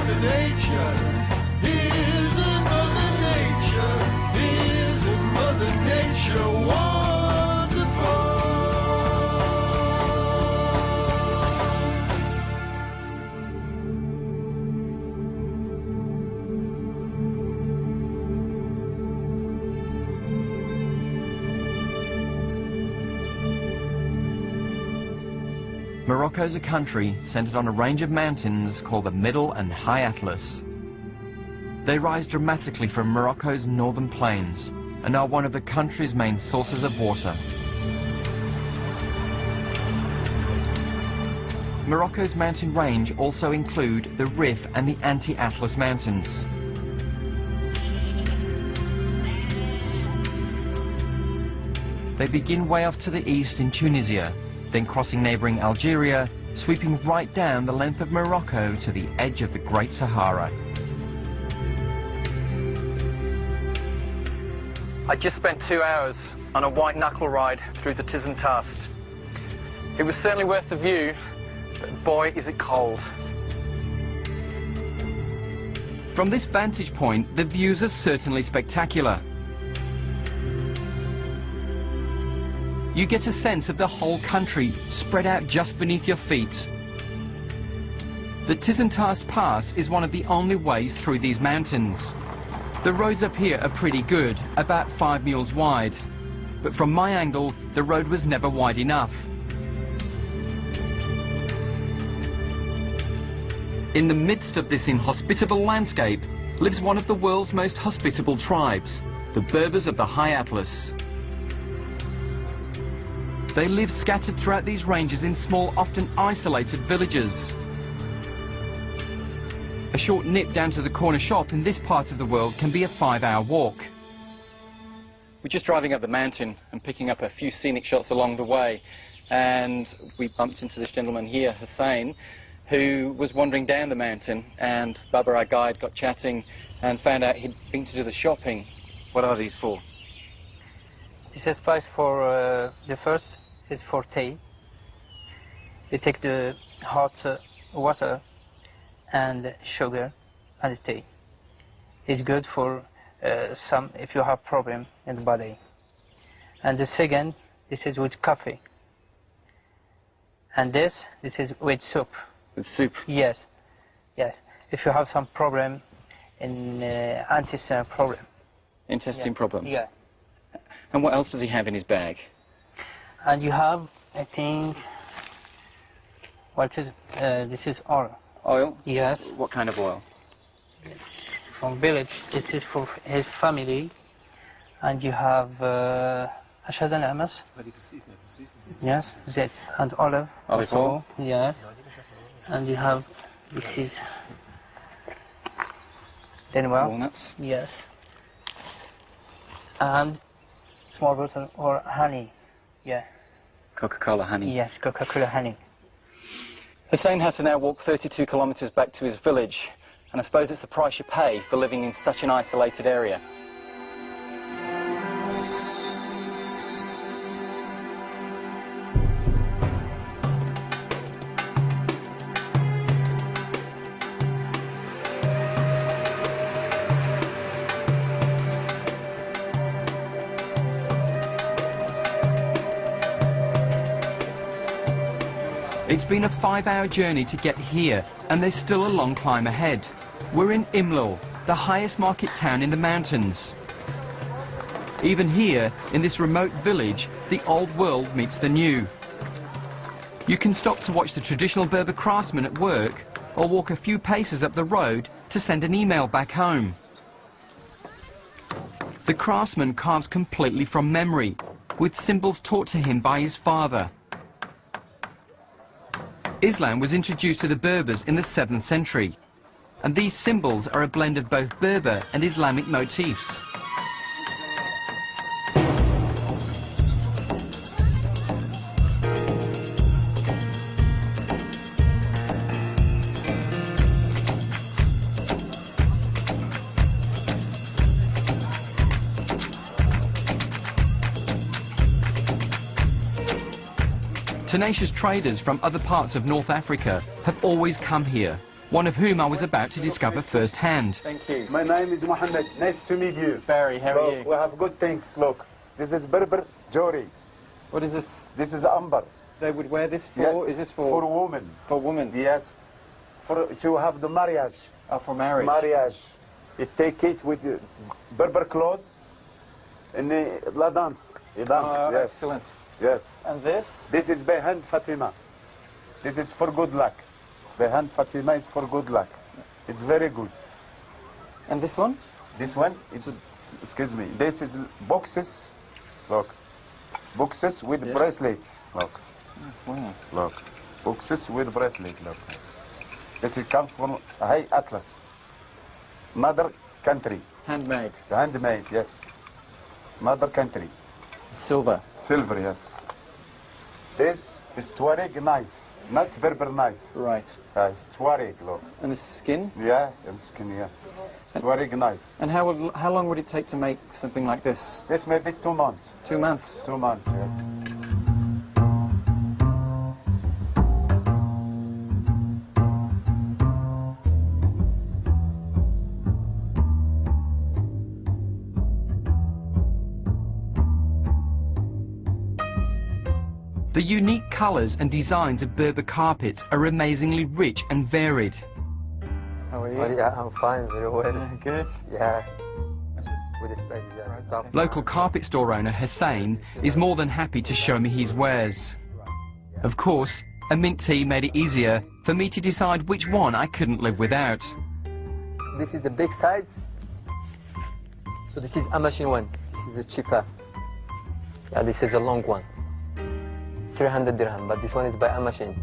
Mother Nature. Isn't Mother Nature? Isn't Mother Nature wonderful? Morocco is a country centered on a range of mountains called the Middle and High Atlas. They rise dramatically from Morocco's northern plains and are one of the country's main sources of water. Morocco's mountain range also include the Rif and the Anti-Atlas mountains. They begin way off to the east in Tunisia, then crossing neighbouring Algeria, sweeping right down the length of Morocco to the edge of the Great Sahara. I just spent 2 hours on a white knuckle ride through the Tizentast. It was certainly worth the view, but boy is it cold. From this vantage point, the views are certainly spectacular. You get a sense of the whole country spread out just beneath your feet. The Tizentast Pass is one of the only ways through these mountains. The roads up here are pretty good, about 5 mules wide. But from my angle, the road was never wide enough. In the midst of this inhospitable landscape lives one of the world's most hospitable tribes, the Berbers of the High Atlas. They live scattered throughout these ranges in small, often isolated villages. A short nip down to the corner shop in this part of the world can be a 5-hour walk. We're just driving up the mountain and picking up a few scenic shots along the way, and we bumped into this gentleman here, Hussein, who was wandering down the mountain, and Baba, our guide, got chatting and found out he'd been to do the shopping. What are these for? This is price for the first is for tea. You take the hot water and sugar and tea. It's good for some if you have problem in the body. And the second, this is with coffee. And this is with soup. With soup? Yes, yes. If you have some problem in intestine problem. Intestine problem? Yeah. And what else does he have in his bag? And you have, I think, what is this is oil. Oil? Yes. What kind of oil? It's from village. This is for his family. And you have ashad al-amas. Yes, zit and olive. Olive oil? Yes. And you have, this is denwell. Walnuts? Yes. And small bottle or honey. Yeah. Coca-Cola honey? Yes, Coca-Cola honey. Hussein has to now walk 32 kilometres back to his village, and I suppose it's the price you pay for living in such an isolated area. It's been a 5-hour journey to get here, and there's still a long climb ahead. We're in Imlil, the highest market town in the mountains. Even here, in this remote village, the old world meets the new. You can stop to watch the traditional Berber craftsmen at work, or walk a few paces up the road to send an email back home. The craftsman carves completely from memory, with symbols taught to him by his father. Islam was introduced to the Berbers in the 7th century, and these symbols are a blend of both Berber and Islamic motifs. Tenacious traders from other parts of North Africa have always come here, one of whom I was about to discover firsthand. Thank you. My name is Mohammed. Nice to meet you. Barry, how are Look, you? we have good things. Look, this is Berber Jori. What is this? This is Amber. They would wear this for? Yeah, Is this for women? For women? Yes. For to have the marriage. Oh, for marriage. Marriage. You take it with Berber clothes and la dance. You dance. Oh, Yes. excellent. Yes. And this? This is Behand Fatima. This is for good luck. Behand Fatima is for good luck. It's very good. And this one? This one, it's, excuse me, this is boxes. Look. Boxes with Yeah. bracelet. Look. Wow. Look. Boxes with bracelet. Look. This is come from High Atlas. Mother country. Handmade. Handmade, yes. Mother country. Silver. Silver, yes. This is Tuareg knife, not Berber knife. Right. It's Tuareg, look. And this skin? Yeah, and skin, yeah. It's Tuareg knife. And how long would it take to make something like this? This may be 2 months. 2 months. 2 months, yes. The unique colours and designs of Berber carpets are amazingly rich and varied. How are you? Oh, yeah, I'm fine, very well. Yeah, good. Yeah. With this place, yeah. Soft. Local carpet store owner Hussein is more than happy to show me his wares. Of course, a mint tea made it easier for me to decide which one I couldn't live without. This is a big size. So this is a machine one. This is a cheaper. Yeah, this is a long one. 300 dirham, but this one is by a machine.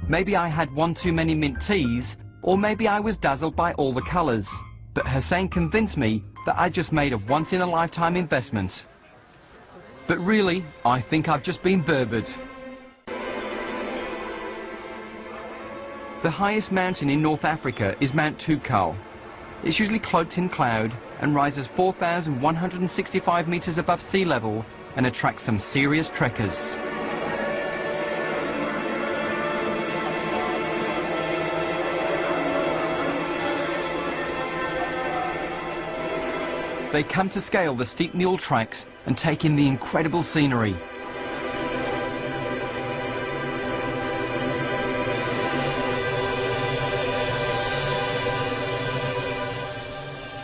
Maybe I had one too many mint teas, or maybe I was dazzled by all the colours. But Hussein convinced me that I just made a once-in-a-lifetime investment. But really, I think I've just been Berbered. The highest mountain in North Africa is Mount Toubkal. It's usually cloaked in cloud and rises 4,165 metres above sea level and attracts some serious trekkers. They come to scale the steep mule tracks and take in the incredible scenery.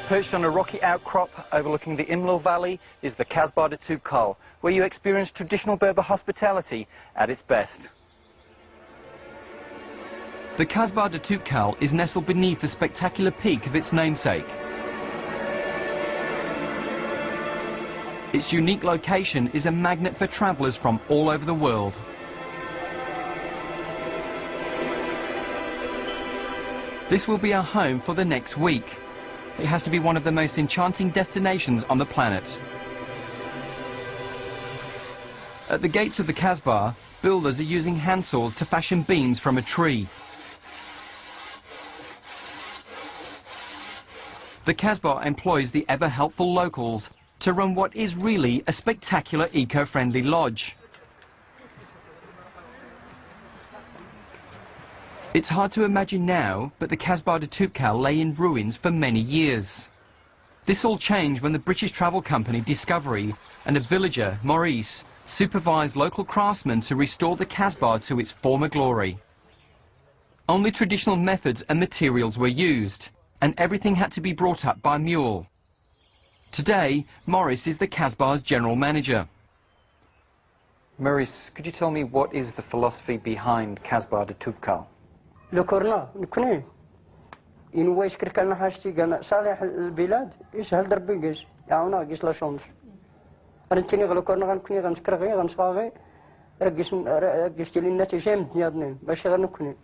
Perched on a rocky outcrop overlooking the Imlal Valley is the Kasbah de Toubkal, where you experience traditional Berber hospitality at its best. The Kasbah de Toubkal is nestled beneath the spectacular peak of its namesake. Its unique location is a magnet for travellers from all over the world. This will be our home for the next week. It has to be one of the most enchanting destinations on the planet. At the gates of the Kasbah, builders are using handsaws to fashion beams from a tree. The Kasbah employs the ever-helpful locals to run what is really a spectacular eco-friendly lodge. It's hard to imagine now, but the Kasbah de Toubkal lay in ruins for many years. This all changed when the British travel company Discovery and a villager, Maurice, supervised local craftsmen to restore the Kasbah to its former glory. Only traditional methods and materials were used, and everything had to be brought up by mule. Today, Maurice is the Kasbah's general manager. Maurice, could you tell me what is the philosophy behind Kasbah de Toubkal? ذكرنا نكوني إن واش كركنا حاجتي قالنا صالح البلاد يسهل دربي قيس يعاونا قيس لا شونس رنتيني غلوكرنا غنكوني غنسكر غي غنسقاغي رقيس تيلي النتيجة من دنيا باش غنكوني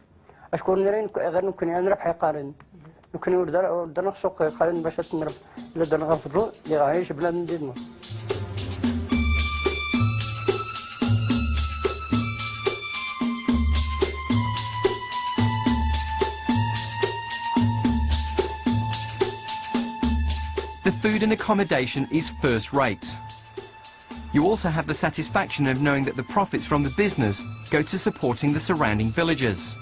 أشكون نرين غنكوني أنا ربح يقارن نكوني ودرنا سوق يقارن باش تنرب إلا درنا غنفضلو اللي غايش بلاد نديرنا. The food and accommodation is first rate. You also have the satisfaction of knowing that the profits from the business go to supporting the surrounding villages.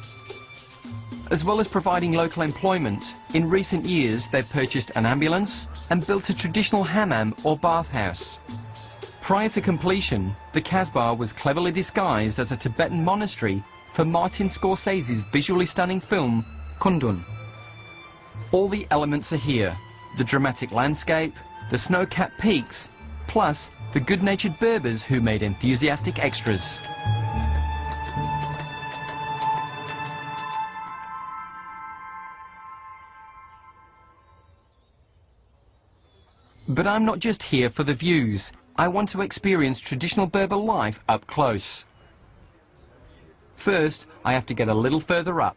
As well as providing local employment, in recent years they've purchased an ambulance and built a traditional hammam or bathhouse. Prior to completion, the Kasbah was cleverly disguised as a Tibetan monastery for Martin Scorsese's visually stunning film, Kundun. All the elements are here: the dramatic landscape, the snow-capped peaks, plus the good-natured Berbers who made enthusiastic extras. But I'm not just here for the views. I want to experience traditional Berber life up close. First, I have to get a little further up.